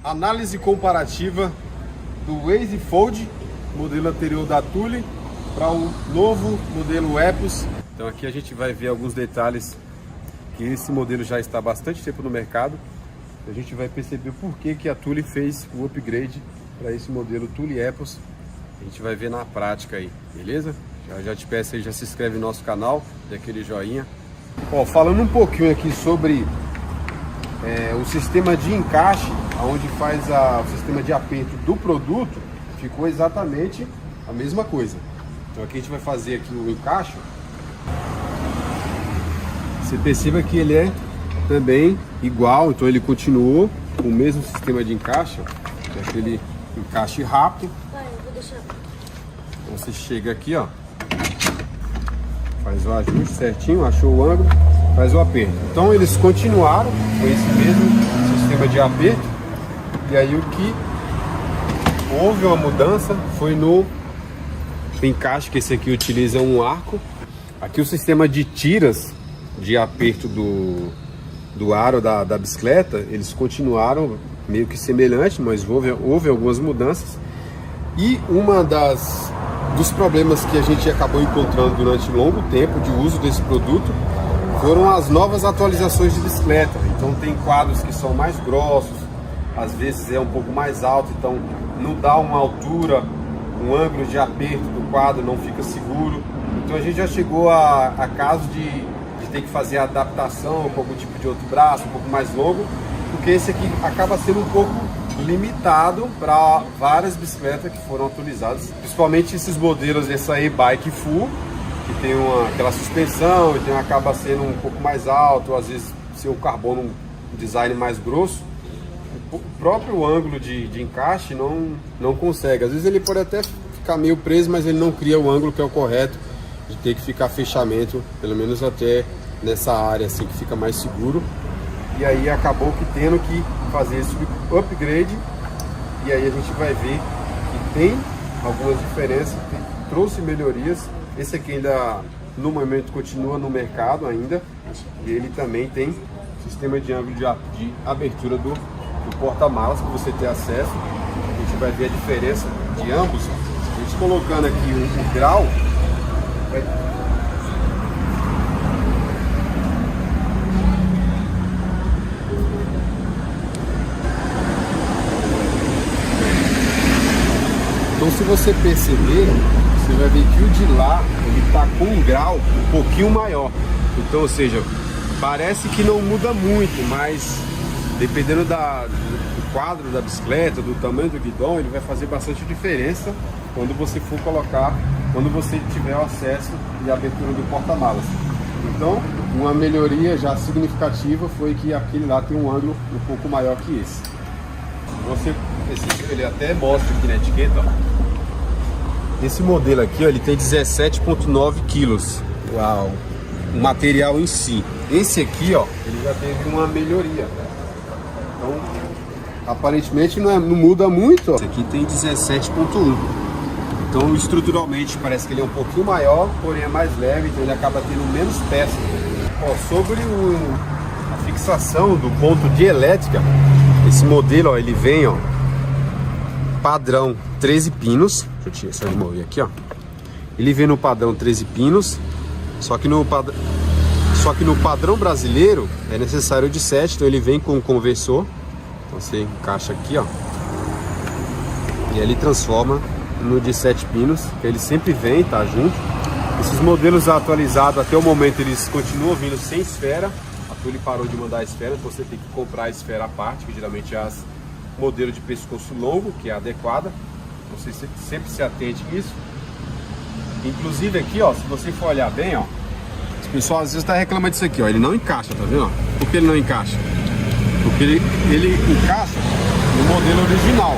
Análise comparativa do Waze Fold, modelo anterior da Thule, para o novo modelo Epos. Então aqui a gente vai ver alguns detalhes que esse modelo já está há bastante tempo no mercado. A gente vai perceber por que a Thule fez o upgrade para esse modelo Thule Epos. A gente vai ver na prática aí, beleza? Já te peço aí, já se inscreve no nosso canal, dê aquele joinha. Ó, falando um pouquinho aqui sobre o sistema de encaixe, onde faz o sistema de aperto do produto, ficou exatamente a mesma coisa. Então aqui a gente vai fazer aqui o encaixe. Você perceba que ele é também igual, então ele continuou com o mesmo sistema de encaixe, que é aquele encaixe rápido. Então você chega aqui, ó, faz o ajuste certinho, achou o ângulo, faz o aperto. Então eles continuaram com esse mesmo sistema de aperto, e aí o que houve uma mudança foi no encaixe, que esse aqui utiliza um arco. Aqui o sistema de tiras de aperto do aro da bicicleta, eles continuaram meio que semelhante, mas houve algumas mudanças. E uma dos problemas que a gente acabou encontrando durante longo tempo de uso desse produto foram as novas atualizações de bicicleta. Então tem quadros que são mais grossos, às vezes é um pouco mais alto, então não dá uma altura, um ângulo de aperto do quadro não fica seguro. Então a gente já chegou a caso de ter que fazer a adaptação com algum tipo de outro braço, um pouco mais longo, porque esse aqui acaba sendo um pouco limitado para várias bicicletas que foram atualizadas, principalmente esses modelos dessa e-bike full, que tem aquela suspensão e acaba sendo um pouco mais alto, às vezes ser um carbono, um design mais grosso. O próprio ângulo de encaixe não consegue, às vezes ele pode até ficar meio preso, mas ele não cria o ângulo que é o correto de ter que ficar fechamento, pelo menos até nessa área assim que fica mais seguro. E aí acabou que tendo que fazer esse upgrade, e aí a gente vai ver que tem algumas diferenças, trouxe melhorias. Esse aqui ainda no momento continua no mercado ainda, e ele também tem sistema de ângulo de abertura do porta-malas para você ter acesso. A gente vai ver a diferença de ambos. A gente colocando aqui o grau, então se você perceber, você vai ver que o de lá ele está com um grau um pouquinho maior. Então, ou seja, parece que não muda muito, mas dependendo do quadro da bicicleta, do tamanho do guidão, ele vai fazer bastante diferença quando você for colocar, quando você tiver o acesso e a abertura do porta-malas. Então, uma melhoria já significativa foi que aquele lá tem um ângulo um pouco maior que esse. Ele até mostra aqui na etiqueta, ó. Esse modelo aqui, ó, ele tem 17,9 quilos. Uau! O material em si. Esse aqui, ó, ele já teve uma melhoria. Então, aparentemente não muda muito, ó. Esse aqui tem 17,1. Então, estruturalmente parece que ele é um pouquinho maior, porém é mais leve, então ele acaba tendo menos peças. Ó, sobre a fixação do ponto de elétrica, esse modelo, ó, ele vem, ó, padrão 13 pinos. Deixa eu tirar essa remover aqui, ó. Ele vem no padrão 13 pinos, só que no padrão brasileiro é necessário de 7, então ele vem com um conversor. Então você encaixa aqui, ó, e ele transforma no de 7 pinos, que ele sempre vem, tá junto. Esses modelos atualizados até o momento eles continuam vindo sem esfera. A Thule parou de mandar a esfera, então você tem que comprar a esfera à parte, que geralmente é as modelo de pescoço longo, que é adequada. Você sempre se atente a isso. Inclusive aqui, ó, se você for olhar bem, ó, o pessoal às vezes está reclamando disso aqui, ó, ele não encaixa, tá vendo? Por que ele não encaixa? Porque ele encaixa no modelo original.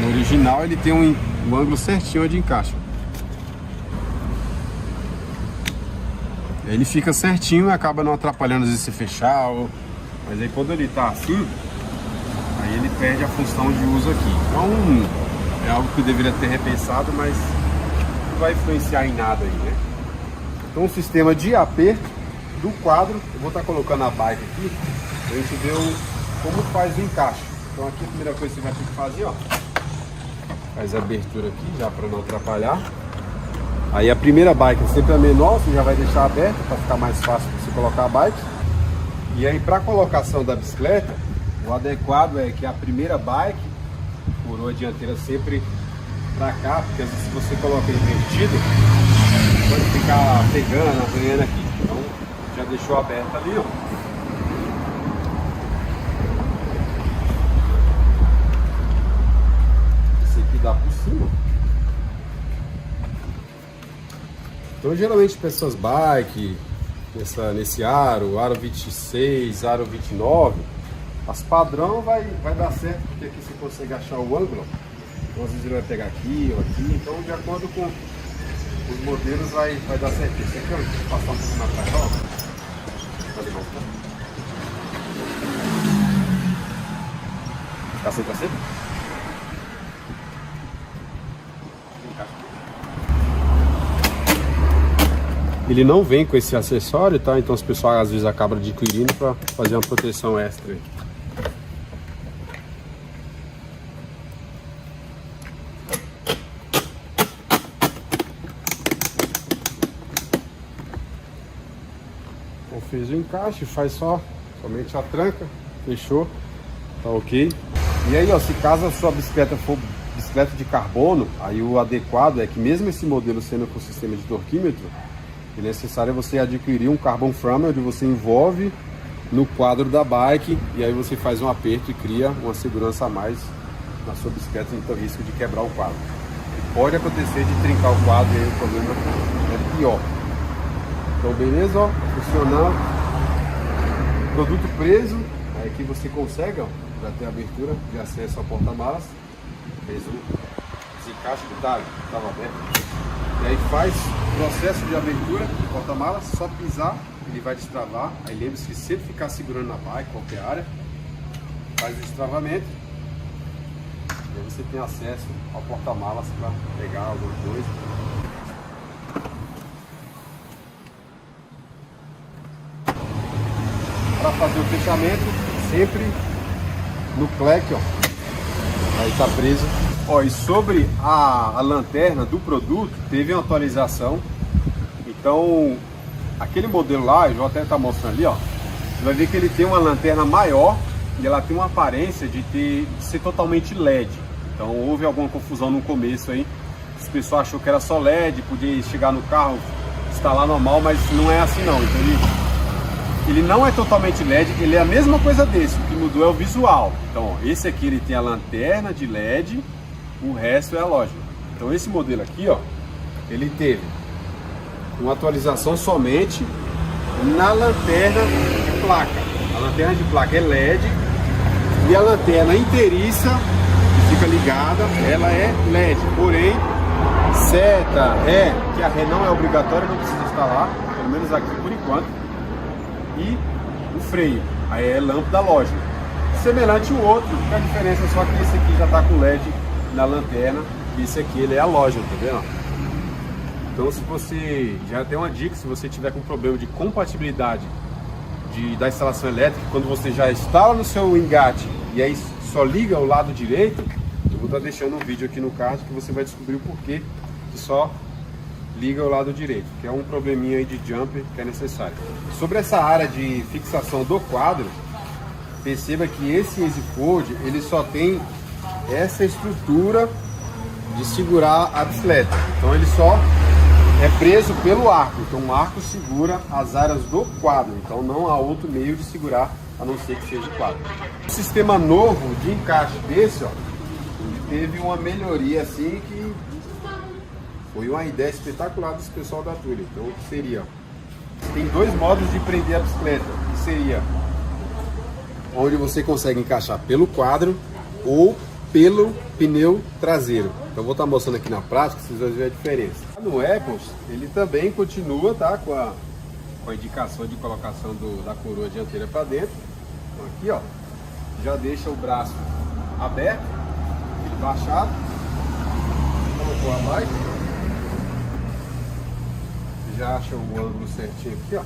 No original ele tem um ângulo certinho de encaixe. Ele fica certinho e acaba não atrapalhando às vezes se fechar, mas aí quando ele tá assim, aí ele perde a função de uso aqui. Então é algo que eu deveria ter repensado, mas não vai influenciar em nada aí, né? Então o sistema de aperto do quadro, eu vou estar colocando a bike aqui, a gente ver como faz o encaixe. Então aqui a primeira coisa que você vai ter que fazer, ó, faz a abertura aqui já para não atrapalhar. Aí a primeira bike é sempre a menor, você já vai deixar aberta para ficar mais fácil você colocar a bike. E aí para a colocação da bicicleta, o adequado é que a primeira bike, coroa dianteira sempre para cá, porque às vezes se você coloca invertido, pode ficar pegando, arranhando aqui. Então já deixou aberta ali, ó. Dá por cima. Então geralmente para essas bikes, nesse aro 26, aro 29, as padrão vai dar certo, porque aqui você consegue achar o ângulo. Então às vezes ele vai pegar aqui ou aqui, então de acordo com os modelos vai dar certo. Esse aqui, ó, vou passar um pouco mais pra cá, ó. Tá sem cacete? Ele não vem com esse acessório, tá? Então as pessoas às vezes acabam adquirindo para fazer uma proteção extra. Então fez o encaixe, faz somente a tranca, fechou, tá ok. E aí, ó, se caso a sua bicicleta for bicicleta de carbono, aí o adequado é que mesmo esse modelo sendo com sistema de torquímetro, é necessário você adquirir um carbon frame, onde você envolve no quadro da bike e aí você faz um aperto e cria uma segurança a mais na sua bicicleta, sem ter risco de quebrar o quadro. E pode acontecer de trincar o quadro e aí o problema é pior. Então beleza, ó, funcionando. Produto preso, aí aqui você consegue, ó, já tem abertura de acesso ao porta-malas. Fez o desencaixe do talho, estava aberto. E aí faz o processo de abertura do porta-malas, só pisar, ele vai destravar. Aí lembre-se que sempre ficar segurando na bike, qualquer área, faz o destravamento. E aí você tem acesso ao porta-malas para pegar alguma coisa. Para fazer o fechamento, sempre no cleque, ó. Aí tá preso. Ó, e sobre a lanterna do produto, teve uma atualização. Então, aquele modelo lá, eu vou até estar mostrando ali, ó. Você vai ver que ele tem uma lanterna maior e ela tem uma aparência de ser totalmente LED. Então, houve alguma confusão no começo aí. As pessoas achou que era só LED, podia chegar no carro, instalar normal, mas não é assim não. Então, ele não é totalmente LED, ele é a mesma coisa desse, o que mudou é o visual. Então, ó, esse aqui ele tem a lanterna de LED, o resto é a loja. Então esse modelo aqui, ó, ele teve uma atualização somente na lanterna de placa. A lanterna de placa é LED e a lanterna inteiriça que fica ligada, ela é LED. Porém, seta, ré, que a ré não é obrigatória, não precisa instalar, pelo menos aqui por enquanto. E o freio, aí é lâmpada da loja. Semelhante ao outro, a diferença é só que esse aqui já está com LED na lanterna e esse aqui ele é a loja, tá vendo? Então se você, já tem uma dica, se você tiver com problema de compatibilidade da instalação elétrica, quando você já instala no seu engate e aí só liga o lado direito, eu vou estar deixando um vídeo aqui no card que você vai descobrir o porquê que só liga o lado direito, que é um probleminha aí de jumper que é necessário. Sobre essa área de fixação do quadro, perceba que esse EasyFold, ele só tem essa estrutura de segurar a bicicleta. Então ele só é preso pelo arco. Então o arco segura as áreas do quadro. Então não há outro meio de segurar, a não ser que seja o quadro. O sistema novo de encaixe desse, ó, ele teve uma melhoria assim que foi uma ideia espetacular desse pessoal da Thule. Então o que seria? Tem dois modos de prender a bicicleta, que seria onde você consegue encaixar pelo quadro ou pelo pneu traseiro. Então vou estar mostrando aqui na prática, vocês vão ver a diferença. No Apples, ele também continua, tá, com a indicação de colocação da coroa dianteira para dentro. Então aqui, ó, já deixa o braço aberto, ele baixado, colocou a bike. Já acha o ângulo certinho aqui, ó.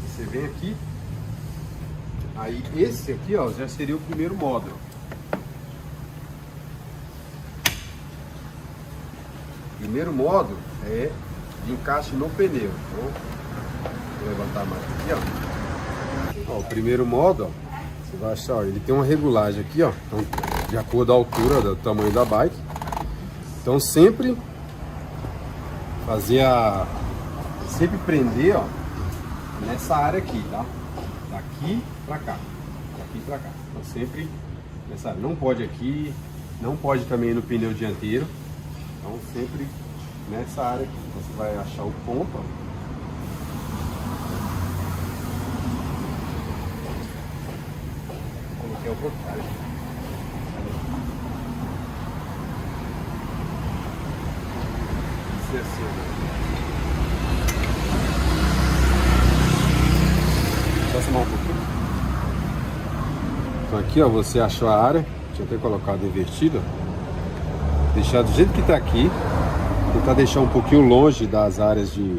Você vem aqui, Aí esse aqui, ó, já seria o primeiro módulo. O primeiro módulo é de encaixe no pneu. Então, vou levantar mais aqui, ó. Ó, o primeiro módulo, ó, você vai achar, ó, ele tem uma regulagem aqui, ó. Então, de acordo com a altura, do tamanho da bike. Então sempre sempre prender, ó, nessa área aqui, tá? Daqui pra cá, daqui pra cá. Então sempre nessa área. Não pode aqui, não pode também no pneu dianteiro. Então sempre nessa área aqui. Você vai achar o ponto, ó. Eu coloquei o contrário. Assim, só somar um pouquinho. Então aqui, ó, você achou a área. Deixa eu ter colocado invertida. Deixar do jeito que tá aqui. Tentar deixar um pouquinho longe das áreas de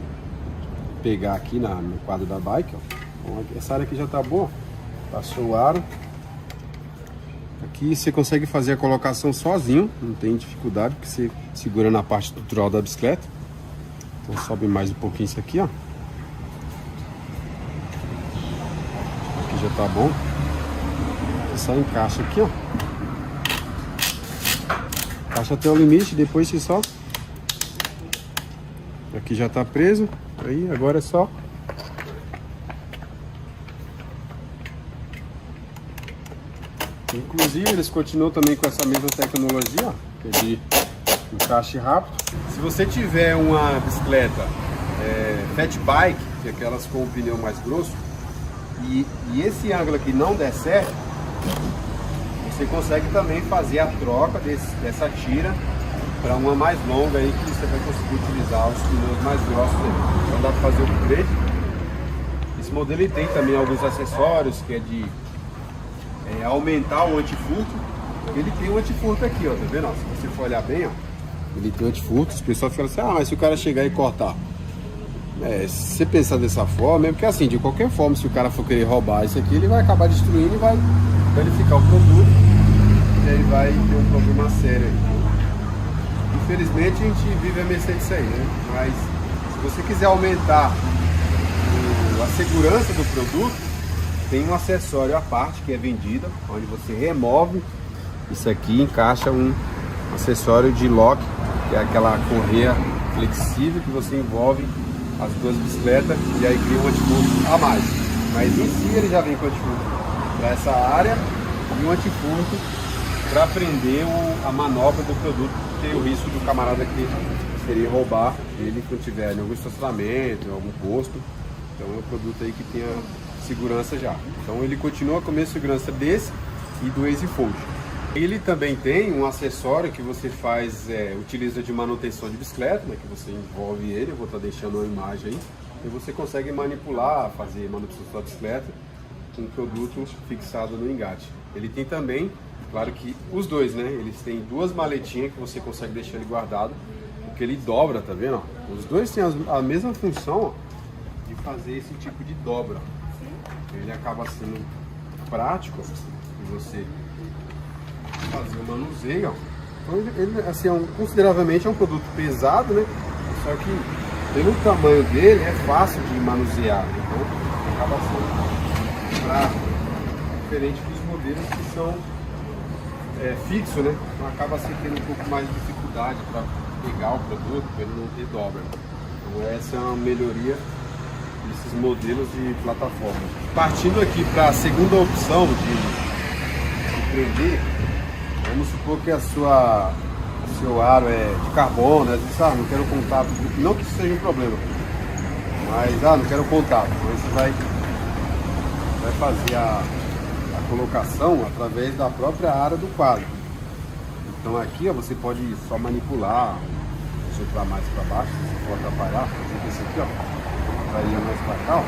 pegar aqui no quadro da bike, ó. Então, essa área aqui já tá boa. Passou o aro. Aqui você consegue fazer a colocação sozinho, não tem dificuldade, porque você segura na parte estrutural da bicicleta. Então sobe mais um pouquinho isso aqui, ó. Aqui já tá bom. Você só encaixa aqui, ó. Encaixa até o limite, depois você só... Aqui já tá preso, aí agora é só... Inclusive eles continuam também com essa mesma tecnologia, ó, que é de encaixe rápido. Se você tiver uma bicicleta fat bike, que é aquelas com o pneu mais grosso, e esse ângulo aqui não der certo, você consegue também fazer a troca dessa tira para uma mais longa aí, que você vai conseguir utilizar os pneus mais grossos aí. Então dá para fazer o upgrade. Esse modelo ele tem também alguns acessórios, que é de aumentar o antifurto. Ele tem um antifurto aqui, ó, tá vendo? Ó, se você for olhar bem, ó, ele tem um antifurto. Os pessoal ficam assim, ah, mas se o cara chegar e cortar, se você pensar dessa forma, é porque assim, de qualquer forma, se o cara for querer roubar isso aqui, ele vai acabar destruindo e vai danificar o produto, e aí vai ter um problema sério aí. Infelizmente a gente vive a mercê disso aí, né? Mas se você quiser aumentar a segurança do produto, tem um acessório à parte que é vendido, onde você remove isso aqui e encaixa um acessório de lock, que é aquela correia flexível que você envolve as duas bicicletas e aí cria um antifurto a mais. Mas em si ele já vem com antifurto para essa área e um antifurto para prender a manobra do produto, porque o risco do camarada que seria roubar ele quando tiver em algum estacionamento, em algum posto. Então é um produto aí que tenha segurança já. Então ele continua com a mesma segurança desse e do Easy Fold. Ele também tem um acessório que você utiliza de manutenção de bicicleta, né, que você envolve ele, eu vou estar deixando uma imagem aí, e você consegue manipular, fazer manutenção da sua bicicleta com um produto fixado no engate. Ele tem também, claro que os dois, né, eles têm duas maletinhas que você consegue deixar ele guardado, porque ele dobra, tá vendo? Ó? Os dois têm a mesma função, ó, de fazer esse tipo de dobra. Ele acaba sendo prático de você fazer o manuseio, ó. Então ele assim, consideravelmente é um produto pesado, né? Só que pelo tamanho dele é fácil de manusear, então acaba sendo prático, diferente dos modelos que são fixos, né? Então acaba se tendo um pouco mais de dificuldade para pegar o produto, para ele não ter dobra. Então essa é uma melhoria desses modelos de plataforma. Partindo aqui para a segunda opção de prender, vamos supor que o seu aro é de carbono, né? Você não quero contato, não que isso seja um problema, mas não quero contato. Então você vai fazer a colocação através da própria área do quadro. Então aqui, ó, você pode só manipular, soprar mais para baixo, se for atrapalhar, fazer isso aqui, ó. Aí mais para cá, ó.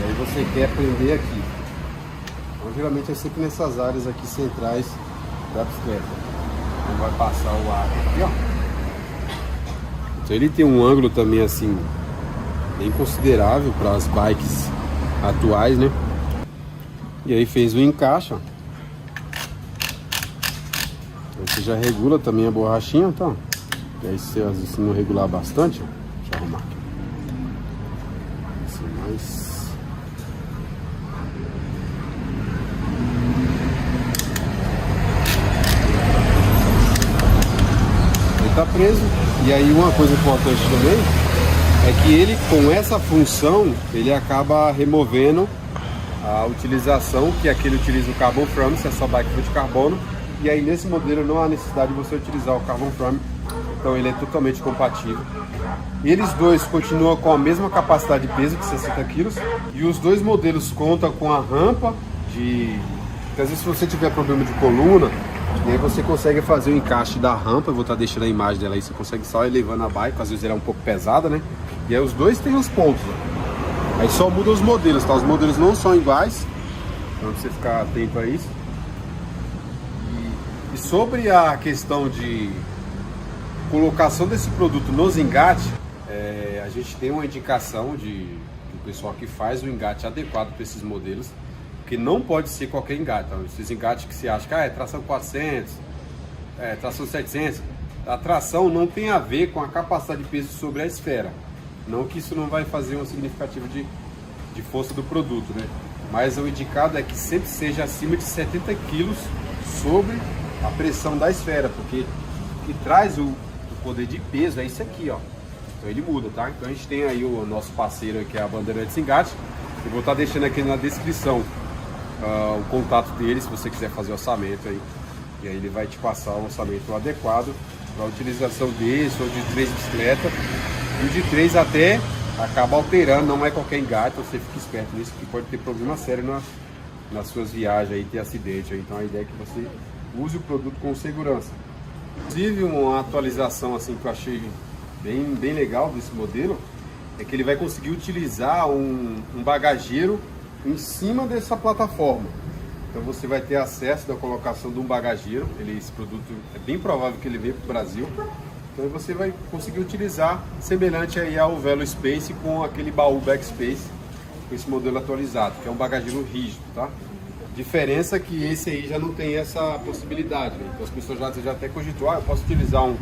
E aí você quer prender aqui. Então geralmente é sempre nessas áreas aqui centrais da bicicleta. Então vai passar o ar aqui, ó. Então ele tem um ângulo também assim bem considerável para as bikes atuais, né? E aí fez o encaixe, ó. Aí você já regula também a borrachinha, tá? E aí se não regular bastante, ó, deixa eu arrumar aqui. Assim, mais... Tá preso. E aí uma coisa importante também é que ele, com essa função, ele acaba removendo a utilização que aquele utiliza o carbon frame, se é só bike de carbono, e aí nesse modelo não há necessidade de você utilizar o carbon frame, então ele é totalmente compatível. Eles dois continuam com a mesma capacidade de peso, de 60 kg, e os dois modelos contam com a rampa de... Às vezes se você tiver problema de coluna, e aí você consegue fazer o encaixe da rampa. Eu vou estar deixando a imagem dela aí, você consegue só elevando a bike, às vezes ela é um pouco pesada, né? E aí os dois tem os pontos, ó. Aí só muda os modelos, tá? Os modelos não são iguais, então você ficar atento a isso. E sobre a questão de colocação desse produto nos engates, a gente tem uma indicação do pessoal que faz o engate adequado para esses modelos, que não pode ser qualquer engate. Então, esses engates que você acha que é tração 400, tração 700, a tração não tem a ver com a capacidade de peso sobre a esfera. Não que isso não vai fazer um significativo de força do produto, né? Mas o indicado é que sempre seja acima de 70 kg sobre a pressão da esfera, porque o que traz o poder de peso é isso aqui, ó. Então ele muda, tá? Então a gente tem aí o nosso parceiro, que é a Bandeirantes Engate. Eu vou estar deixando aqui na descrição o contato dele, se você quiser fazer orçamento aí. E aí ele vai te passar o orçamento adequado para a utilização desse ou de 3 bicicletas. E o de 3 até acaba alterando, não é qualquer engate, você fica esperto nisso, que pode ter problema sério nas suas viagens aí, ter acidente aí. Então a ideia é que você use o produto com segurança. Inclusive uma atualização assim que eu achei bem legal desse modelo é que ele vai conseguir utilizar um bagageiro em cima dessa plataforma. Então você vai ter acesso da colocação de um bagageiro. Esse produto é bem provável que ele venha para o Brasil. Então você vai conseguir utilizar semelhante aí ao Velo Space com aquele baú Backspace, com esse modelo atualizado, que é um bagageiro rígido, tá? Diferença que esse aí já não tem essa possibilidade, né? Então as pessoas já até cogitou, eu posso utilizar um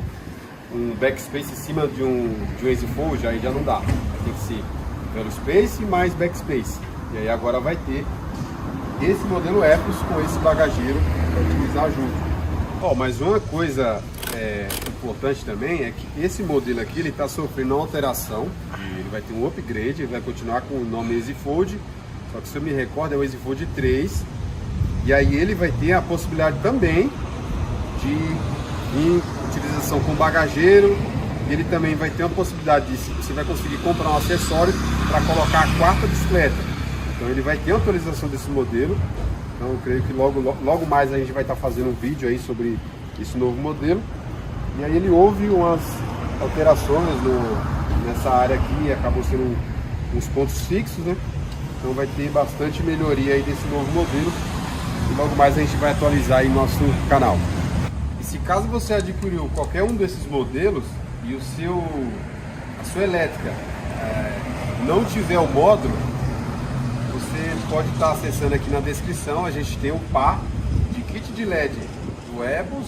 Backspace em cima de um EasyFold, aí já não dá. Tem que ser Velo Space mais Backspace. E aí agora vai ter esse modelo Epos com esse bagageiro para utilizar junto. Mas uma coisa importante também é que esse modelo aqui ele está sofrendo uma alteração. Ele vai ter um upgrade, ele vai continuar com o nome EasyFold, só que se eu me recordo é o EasyFold 3. E aí ele vai ter a possibilidade também de utilização com bagageiro. Ele também vai ter uma possibilidade de você vai conseguir comprar um acessório para colocar a 4ª bicicleta. Então ele vai ter a atualização desse modelo. Então eu creio que logo mais a gente vai estar fazendo um vídeo aí sobre esse novo modelo. E aí ele houve umas alterações nessa área aqui, acabou sendo uns pontos fixos, né? Então vai ter bastante melhoria aí desse novo modelo. E logo mais a gente vai atualizar aí nosso canal. E se caso você adquiriu qualquer um desses modelos e a sua elétrica não tiver o módulo, você pode estar acessando aqui na descrição. A gente tem o par de kit de LED do Epos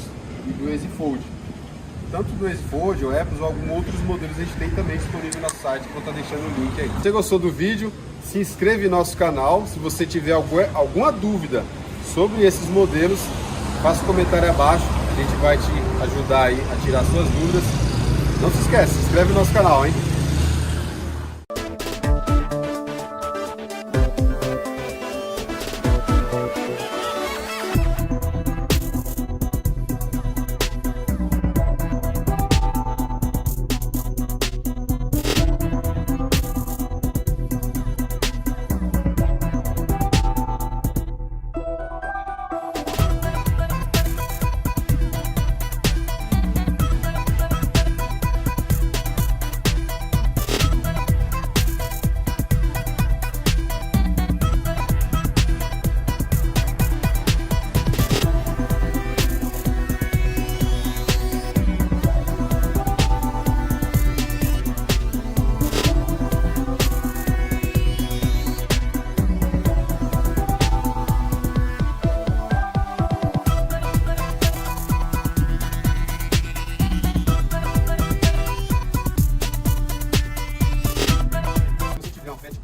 e do EasyFold. Tanto do EasyFold, o Epos ou alguns outros modelos a gente tem também disponível no nosso site. Vou estar deixando o link aí. Se você gostou do vídeo, se inscreve no nosso canal. Se você tiver alguma dúvida sobre esses modelos, faça um comentário abaixo. A gente vai te ajudar aí a tirar suas dúvidas. Não se esquece, se inscreve no nosso canal, hein?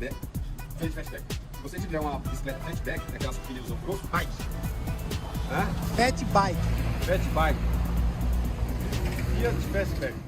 fatback. Fiat Fatback. Se você tiver uma bicicleta fatback, aquelas que usam grosso, bike. Fat Bike. Fatbike. Fiat Fatback.